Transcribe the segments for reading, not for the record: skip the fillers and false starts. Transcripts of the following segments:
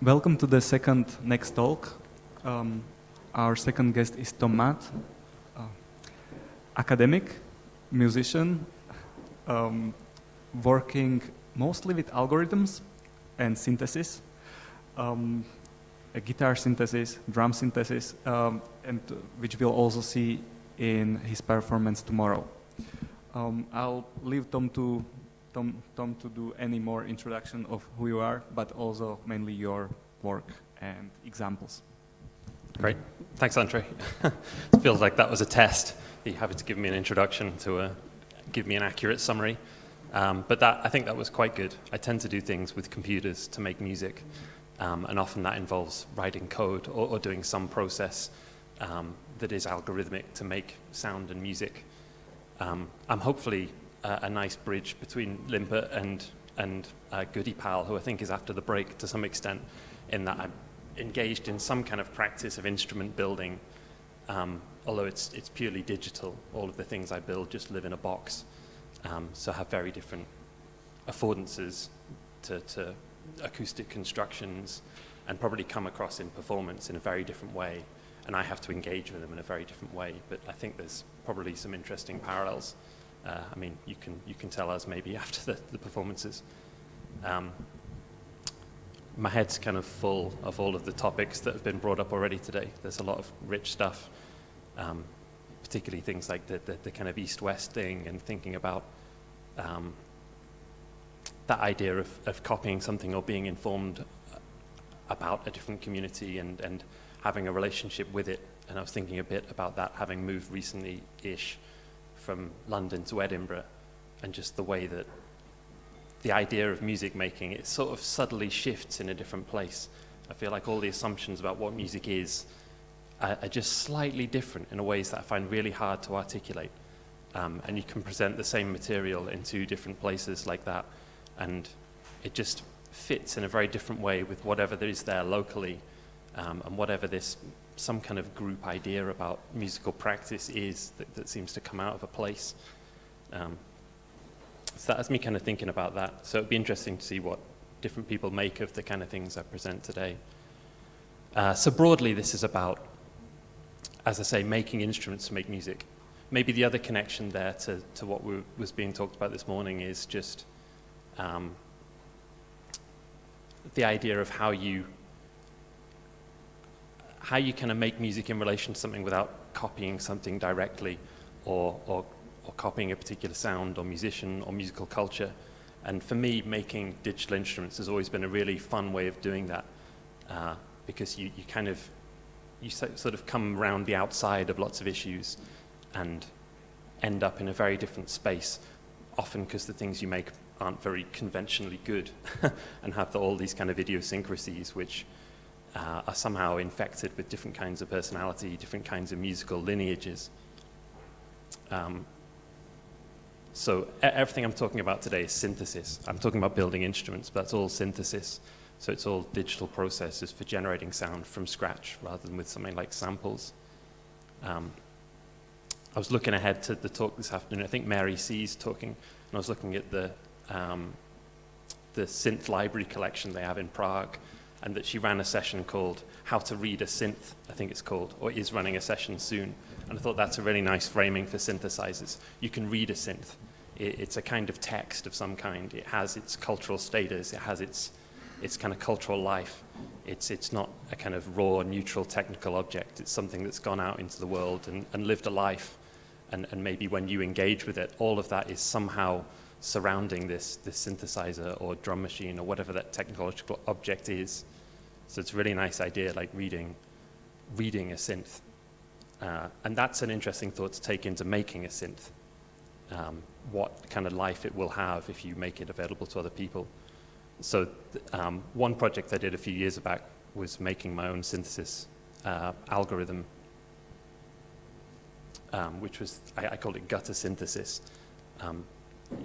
Welcome to the second Next Talk. Our second guest is Tomat, academic, musician, working mostly with algorithms and synthesis, a guitar synthesis, drum synthesis, and which we'll also see in his performance tomorrow. I'll leave Tom to do any more introduction of who you are, but also mainly your work and examples. Great. Thanks, Andre. It feels like that was a test. You having to give me an introduction to give me an accurate summary. But I think that was quite good. I tend to do things with computers to make music, and often that involves writing code or doing some process that is algorithmic to make sound and music. I'm hopefully a nice bridge between Limpet and Goody Pal, who I think is after the break to some extent, in that I'm engaged in some kind of practice of instrument building, although it's purely digital. All of the things I build just live in a box, so have very different affordances to acoustic constructions, and probably come across in performance in a very different way, and I have to engage with them in a very different way. But I think there's probably some interesting parallels. I mean, you can tell us maybe after the performances. My head's kind of full of all of the topics that have been brought up already today. There's a lot of rich stuff, particularly things like the kind of East-West thing, and thinking about that idea of copying something or being informed about a different community and having a relationship with it. And I was thinking a bit about that, having moved recently-ish from London to Edinburgh, and just the way that the idea of music making, it sort of subtly shifts in a different place. I feel like all the assumptions about what music is are just slightly different in ways that I find really hard to articulate. And you can present the same material in two different places like that, and it just fits in a very different way with whatever there is there locally, and whatever some kind of group idea about musical practice is that seems to come out of a place. So that's me kind of thinking about that. So it'd be interesting to see what different people make of the kind of things I present today. So broadly, this is about, as I say, making instruments to make music. Maybe the other connection there to what was being talked about this morning is just the idea of how you kind of make music in relation to something without copying something directly, or copying a particular sound or musician or musical culture. And for me, making digital instruments has always been a really fun way of doing that, because you sort of come around the outside of lots of issues and end up in a very different space, often because the things you make aren't very conventionally good and have all these kind of idiosyncrasies which are somehow infected with different kinds of personality, different kinds of musical lineages. So everything I'm talking about today is synthesis. I'm talking about building instruments, but that's all synthesis. So it's all digital processes for generating sound from scratch rather than with something like samples. I was looking ahead to the talk this afternoon. I think Mary C's talking, and I was looking at the synth library collection they have in Prague, and that she ran a session called How to Read a Synth, I think it's called, or is running a session soon. And I thought that's a really nice framing for synthesizers. You can read a synth. It's a kind of text of some kind. It has its cultural status. It has its kind of cultural life. It's not a kind of raw, neutral, technical object. It's something that's gone out into the world and lived a life. And maybe when you engage with it, all of that is somehow surrounding this synthesizer or drum machine or whatever that technological object is. So it's a really nice idea, like reading a synth. And that's an interesting thought to take into making a synth. What kind of life it will have if you make it available to other people. So one project I did a few years back was making my own synthesis algorithm, which was, I called it gutter synthesis.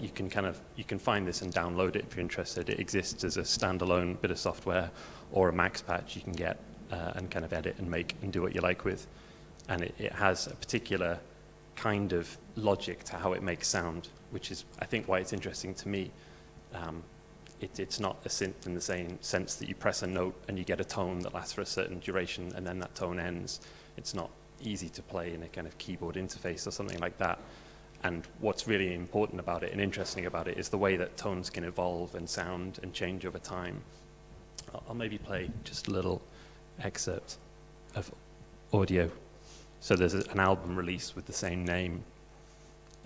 You can find this and download it if you're interested. It exists as a standalone bit of software or a max patch you can get and kind of edit and make and do what you like with. And it has a particular kind of logic to how it makes sound, which is, I think, why it's interesting to me. it's not a synth in the same sense that you press a note and you get a tone that lasts for a certain duration and then that tone ends. It's not easy to play in a kind of keyboard interface or something like that. And what's really important about it and interesting about it is the way that tones can evolve and sound and change over time. I'll maybe play just a little excerpt of audio. So there's an album release with the same name.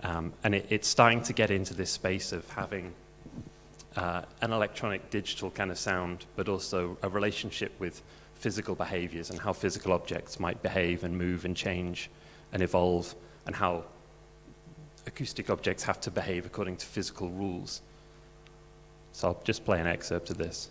And it's starting to get into this space of having an electronic digital kind of sound, but also a relationship with physical behaviors and how physical objects might behave and move and change and evolve, and how acoustic objects have to behave according to physical rules. So I'll just play an excerpt of this.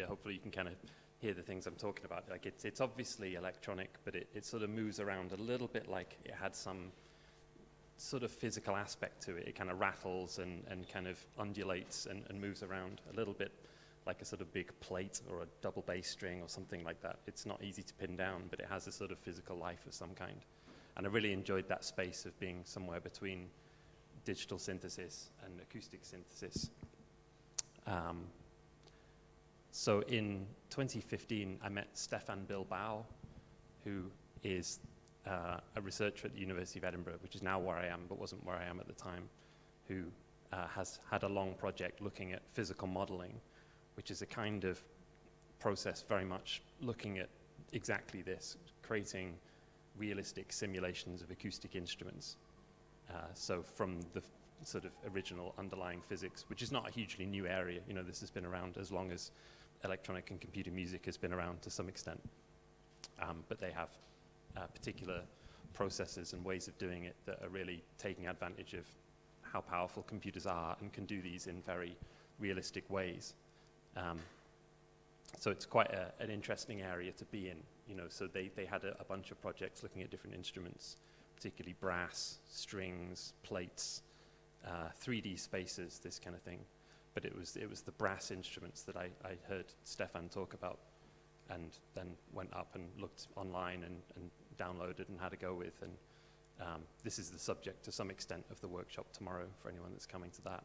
Hopefully you can kind of hear the things I'm talking about. Like it's obviously electronic, but it sort of moves around a little bit like it had some sort of physical aspect to it. It kind of rattles and kind of undulates and moves around a little bit like a sort of big plate or a double bass string or something like that. It's not easy to pin down, but it has a sort of physical life of some kind. And I really enjoyed that space of being somewhere between digital synthesis and acoustic synthesis. So in 2015, I met Stefan Bilbao, who is a researcher at the University of Edinburgh, which is now where I am, but wasn't where I am at the time, who has had a long project looking at physical modeling, which is a kind of process very much looking at exactly this, creating realistic simulations of acoustic instruments. So from the sort of original underlying physics, which is not a hugely new area. You know, this has been around as long as electronic and computer music has been around to some extent. But they have particular processes and ways of doing it that are really taking advantage of how powerful computers are and can do these in very realistic ways. So it's quite an interesting area to be in. You know, so they had a bunch of projects looking at different instruments, particularly brass, strings, plates, 3D spaces, this kind of thing. But it was the brass instruments that I heard Stefan talk about, and then went up and looked online and downloaded and had a go with. And this is the subject to some extent of the workshop tomorrow for anyone that's coming to that.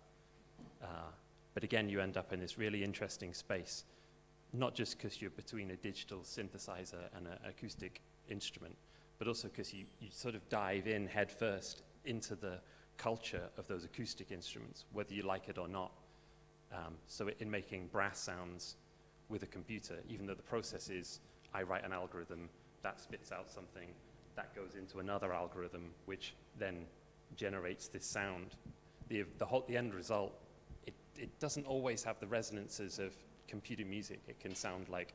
But again, you end up in this really interesting space, not just because you're between a digital synthesizer and an acoustic instrument, but also because you sort of dive in head first into the culture of those acoustic instruments, whether you like it or not. So in making brass sounds with a computer, even though the process is I write an algorithm, that spits out something, that goes into another algorithm, which then generates this sound. The end result, it doesn't always have the resonances of computer music. It can sound like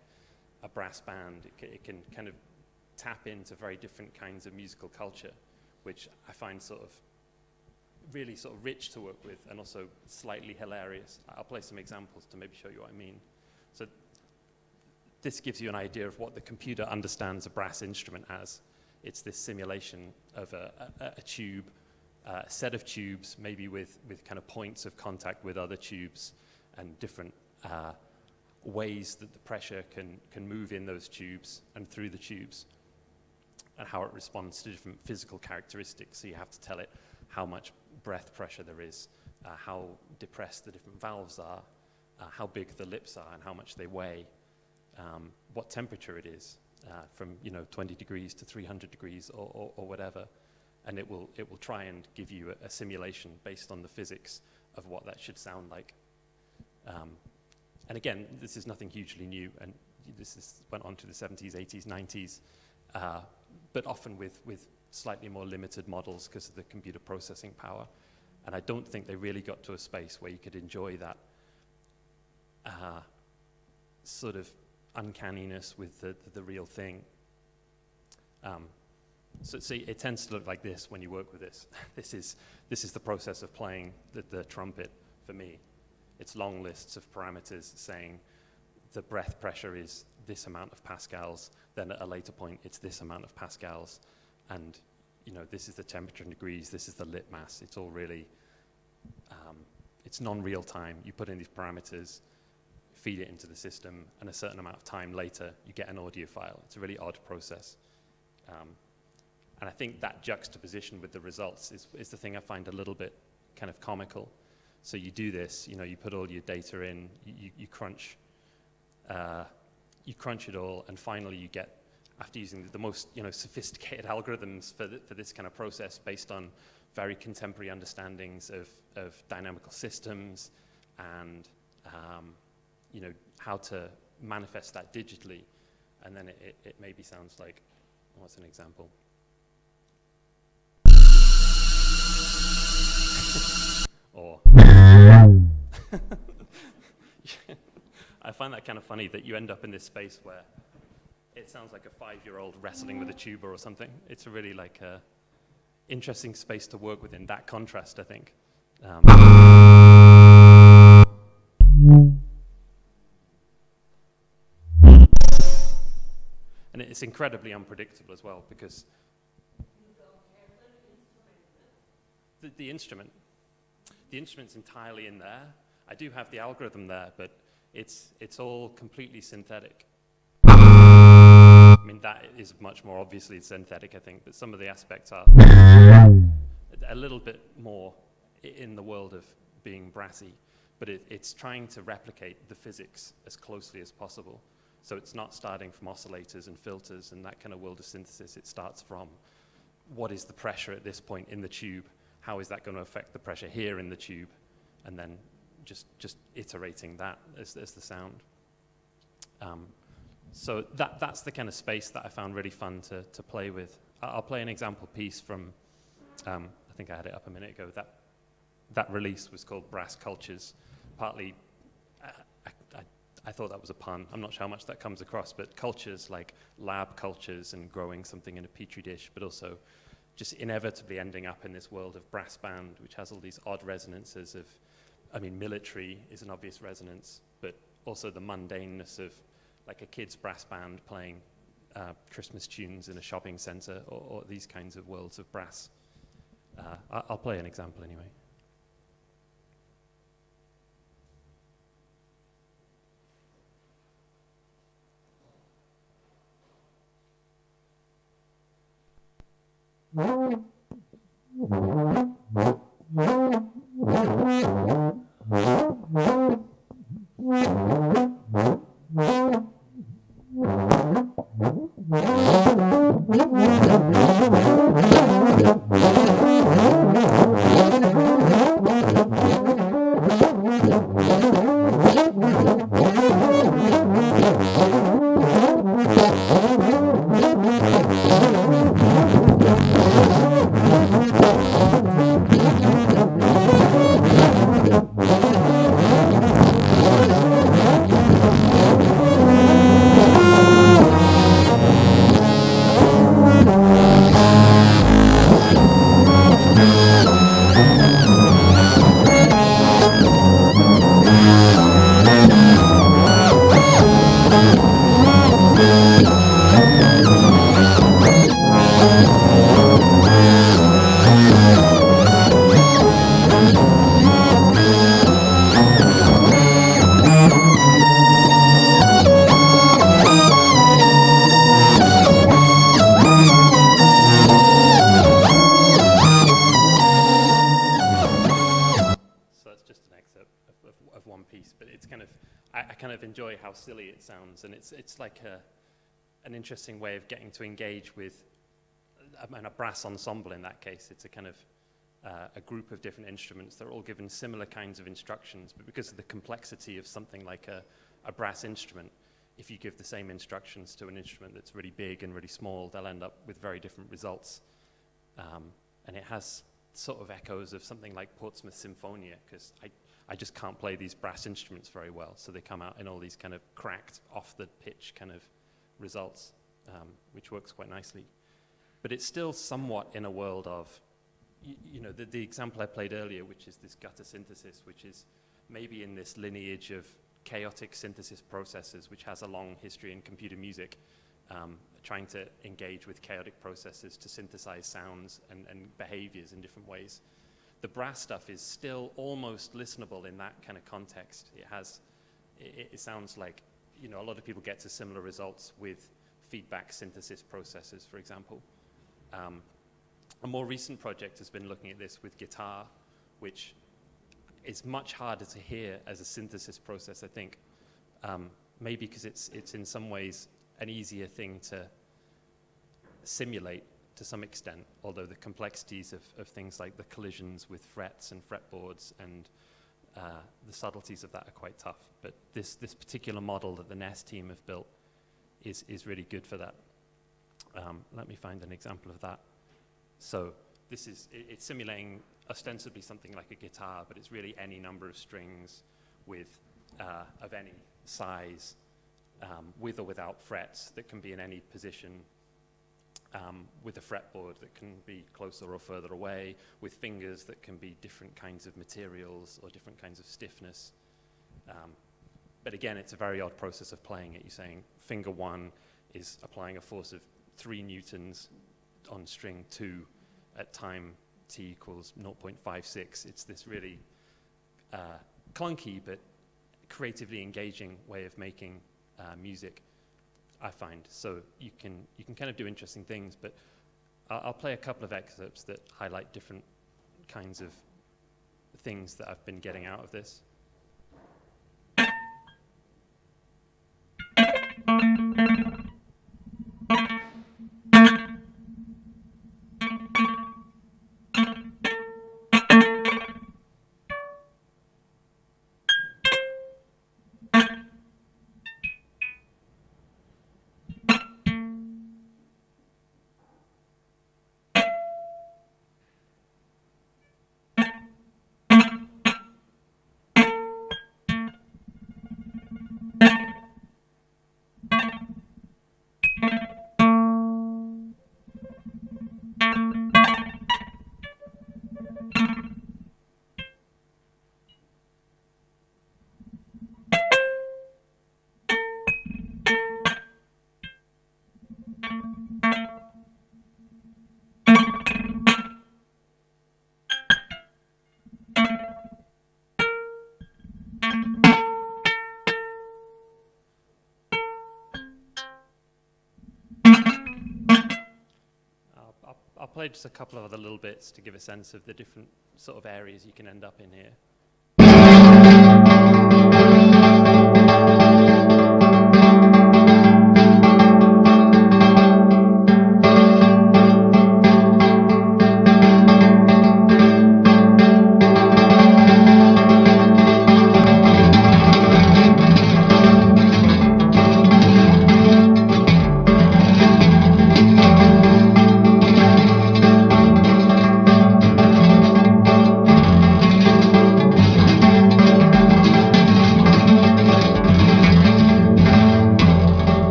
a brass band. It can kind of tap into very different kinds of musical culture, which I find sort of really sort of rich to work with and also slightly hilarious. I'll play some examples to maybe show you what I mean. So this gives you an idea of what the computer understands a brass instrument as. It's this simulation of a tube, a set of tubes, maybe with kind of points of contact with other tubes and different ways that the pressure can move in those tubes and through the tubes, and how it responds to different physical characteristics. So you have to tell it how much breath pressure there is, how depressed the different valves are, how big the lips are and how much they weigh, what temperature it is, from 20 degrees to 300 degrees or whatever. And it will try and give you a simulation based on the physics of what that should sound like. And again, this is nothing hugely new, and went on to the 70s, 80s, 90s, but often with slightly more limited models because of the computer processing power. And I don't think they really got to a space where you could enjoy that sort of uncanniness with the real thing. So see, it tends to look like this when you work with this. This is the process of playing the trumpet for me. It's long lists of parameters saying the breath pressure is this amount of pascals, then at a later point it's this amount of pascals, and this is the temperature in degrees, this is the lip mass. It's all really, it's non-real time. You put in these parameters, feed it into the system, and a certain amount of time later you get an audio file. It's a really odd process. And I think that juxtaposition with the results is the thing I find a little bit kind of comical. So you do this, you put all your data in, you crunch it all, and finally you get, after using the most sophisticated algorithms for this kind of process based on very contemporary understandings of dynamical systems and how to manifest that digitally, and then it maybe sounds like, what's an example? Or I find that kind of funny that you end up in this space where it sounds like a 5-year-old wrestling with a tuba or something. It's a really interesting space to work within, that contrast, I think. And it's incredibly unpredictable as well, because the instrument's entirely in there. I do have the algorithm there, but it's all completely synthetic. I mean, that is much more obviously synthetic, I think, but some of the aspects are a little bit more in the world of being brassy, but it's trying to replicate the physics as closely as possible. So it's not starting from oscillators and filters and that kind of world of synthesis. It starts from what is the pressure at this point in the tube, how is that going to affect the pressure here in the tube, and then just iterating that as the sound. So that's the kind of space that I found really fun to play with. I'll play an example piece from, I think I had it up a minute ago, that release was called Brass Cultures. Partly, I thought that was a pun. I'm not sure how much that comes across, but cultures like lab cultures and growing something in a petri dish, but also just inevitably ending up in this world of brass band, which has all these odd resonances of, military is an obvious resonance, but also the mundaneness of like a kid's brass band playing Christmas tunes in a shopping center, or these kinds of worlds of brass. I'll play an example anyway. kind of enjoy how silly it sounds, and it's like an interesting way of getting to engage with a brass ensemble. In that case, it's a kind of a group of different instruments that are all given similar kinds of instructions, but because of the complexity of something like a brass instrument, if you give the same instructions to an instrument that's really big and really small, they'll end up with very different results. And it has sort of echoes of something like Portsmouth Symphonia, because I just can't play these brass instruments very well, so they come out in all these kind of cracked, off-the-pitch kind of results, which works quite nicely. But it's still somewhat in a world of, you know, the example I played earlier, which is this gutter synthesis, which is maybe in this lineage of chaotic synthesis processes, which has a long history in computer music, trying to engage with chaotic processes to synthesize sounds and behaviors in different ways. The brass stuff is still almost listenable in that kind of context. It sounds like, you know, a lot of people get to similar results with feedback synthesis processes, for example. A more recent project has been looking at this with guitar, which is much harder to hear as a synthesis process, I think. Maybe because it's in some ways an easier thing to simulate to some extent, although the complexities of things like the collisions with frets and fretboards and the subtleties of that are quite tough. But this particular model that the NEST team have built is really good for that. Let me find an example of that. So it's simulating ostensibly something like a guitar, but it's really any number of strings of any size, with or without frets, that can be in any position, with a fretboard that can be closer or further away, with fingers that can be different kinds of materials or different kinds of stiffness. But again, it's a very odd process of playing it. You're saying finger 1 is applying a force of 3 newtons on string 2 at time t equals 0.56. It's this really clunky but creatively engaging way of making music, I find. So you can kind of do interesting things, but I'll play a couple of excerpts that highlight different kinds of things that I've been getting out of this. I'll play just a couple of other little bits to give a sense of the different sort of areas you can end up in here.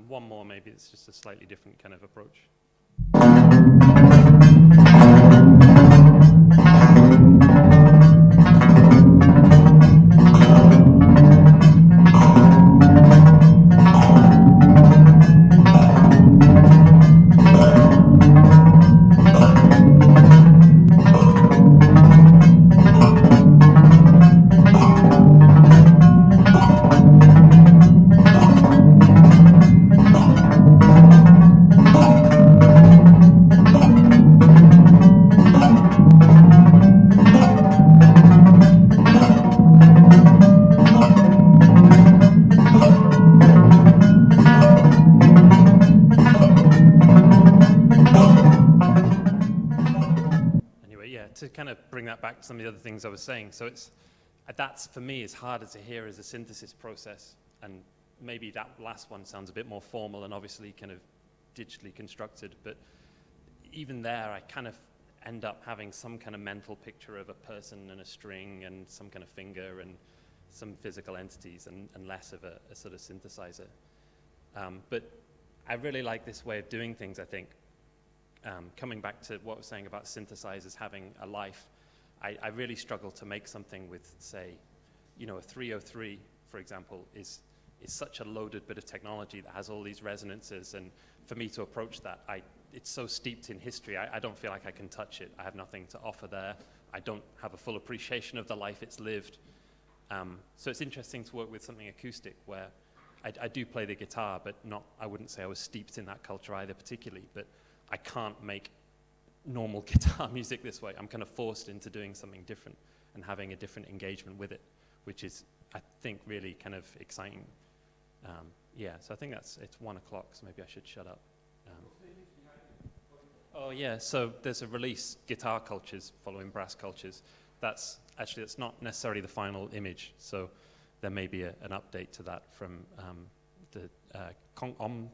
One more, maybe it's just a slightly different kind of approach. To kind of bring that back to some of the other things I was saying, so that's for me is harder to hear as a synthesis process, and maybe that last one sounds a bit more formal and obviously kind of digitally constructed, but even there I kind of end up having some kind of mental picture of a person and a string and some kind of finger and some physical entities and less of a sort of synthesizer. But I really like this way of doing things, I think. Coming back to what I was saying about synthesizers having a life, I really struggle to make something with, say, a 303, for example, is such a loaded bit of technology that has all these resonances, and for me to approach that, it's so steeped in history, I don't feel like I can touch it. I have nothing to offer there. I don't have a full appreciation of the life it's lived. So it's interesting to work with something acoustic where I do play the guitar, but I wouldn't say I was steeped in that culture either particularly, but I can't make normal guitar music this way. I'm kind of forced into doing something different and having a different engagement with it, which is, I think, really kind of exciting. So I think it's 1 o'clock, so maybe I should shut up. Oh yeah, so there's a release, Guitar Cultures, following Brass Cultures. That's not necessarily the final image, so there may be an update to that from the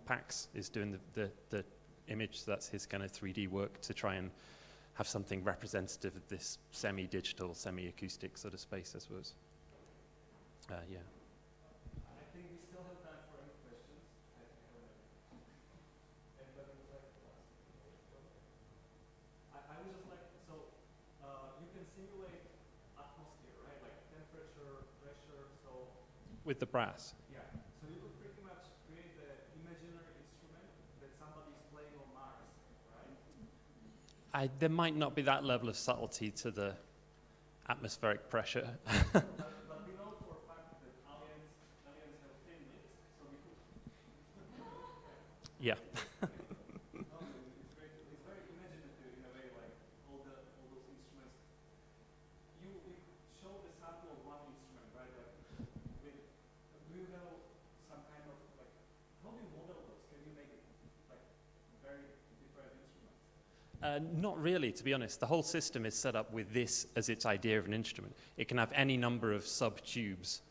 Pax is doing the image, so that's his kind of 3D work to try and have something representative of this semi-digital, semi-acoustic sort of space, I suppose. Yeah. I think we still have time for any questions. Anybody would like to ask? I would just like, so you can simulate atmosphere, right? Like temperature, pressure, so... With the brass? Yeah. So you could pretty much create the imaginary instrument that somebody's playing on Mars, right? There might not be that level of subtlety to the atmospheric pressure. But we know for a fact that aliens have thin lips, so we could... Yeah. It's very imaginative in a way, like all those instruments. You show the sample of one instrument, right? Like, do you have some kind of, like, how do you model those? Can you make it like very different instruments? Not really, to be honest. The whole system is set up with this as its idea of an instrument. It can have any number of sub-tubes,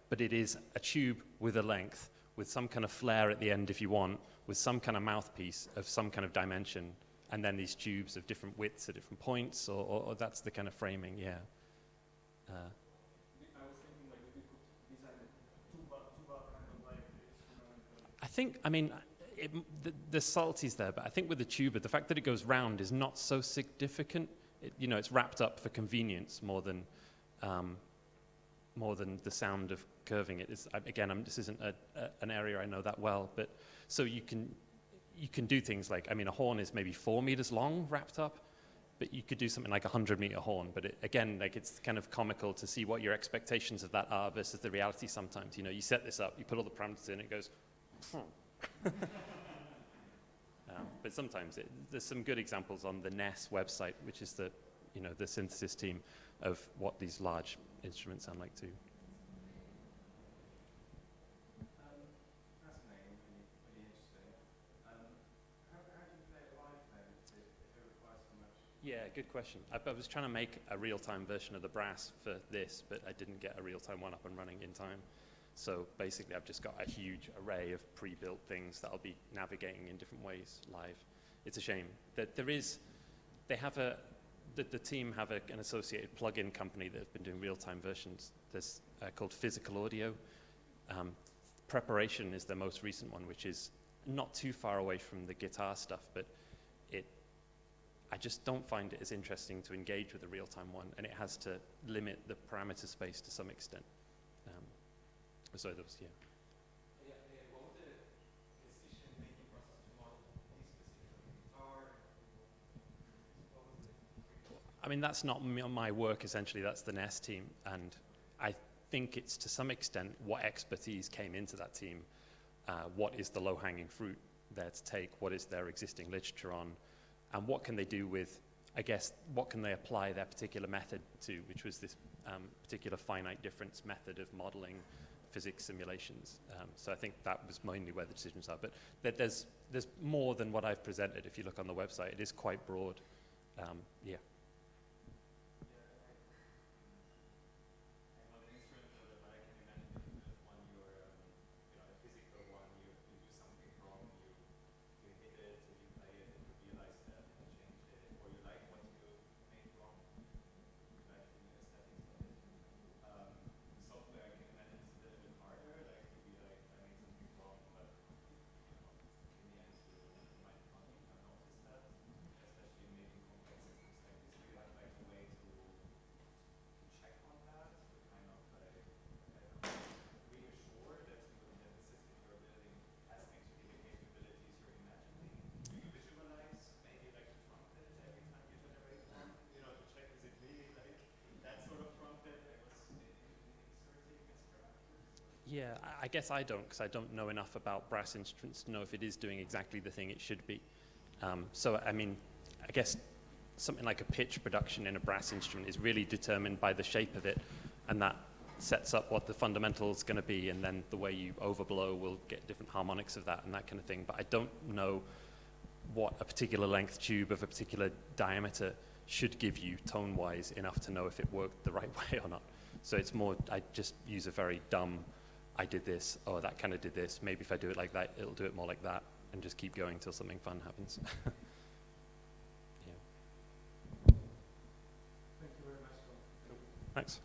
but it is a tube with a length, with some kind of flare at the end if you want, with some kind of mouthpiece of some kind of dimension, and then these tubes of different widths at different points, or that's the kind of framing, yeah. I was thinking like we could design a tuba kind of like instrument. I think, I mean, the subtlety's there, but I think with the tuba, the fact that it goes round is not so significant. It's wrapped up for convenience more than the sound of curving it. This isn't an area I know that well, but so you can do things like, I mean, a horn is maybe 4 meters long wrapped up, but you could do something like a 100-meter horn. But it's kind of comical to see what your expectations of that are versus the reality sometimes. You set this up, you put all the parameters in, it goes, but sometimes there's some good examples on the NES website, which is the synthesis team, of what these large instruments sound like too. Fascinating, really interesting. How do you play it live then if it requires so much? Yeah, good question. I was trying to make a real-time version of the brass for this, but I didn't get a real-time one up and running in time. So basically, I've just got a huge array of pre-built things that I'll be navigating in different ways live. It's a shame that the team have an associated plug-in company that have been doing real-time versions. There's called Physical Audio. Preparation is the most recent one, which is not too far away from the guitar stuff, but I just don't find it as interesting to engage with a real-time one, and it has to limit the parameter space to some extent. So there was, yeah. What was the decision-making process to model this specific guitar? I mean, that's not my work, essentially. That's the NEST team. And I think it's, to some extent, what expertise came into that team. What is the low-hanging fruit there to take? What is their existing literature on? And what can they do with, I guess, what can they apply their particular method to, which was this particular finite difference method of modeling physics simulations. So I think that was mainly where the decisions are. But there's more than what I've presented. If you look on the website, it is quite broad. Yeah. Yeah, I guess I don't, because I don't know enough about brass instruments to know if it is doing exactly the thing it should be. So, I mean, I guess something like a pitch production in a brass instrument is really determined by the shape of it, and that sets up what the fundamental is going to be, and then the way you overblow will get different harmonics of that and that kind of thing. But I don't know what a particular length tube of a particular diameter should give you tone-wise enough to know if it worked the right way or not. So it's more, I just use a very dumb, I did this, oh, that kind of did this. Maybe if I do it like that, it'll do it more like that, and just keep going until something fun happens. Yeah. Thank you very much. Thanks.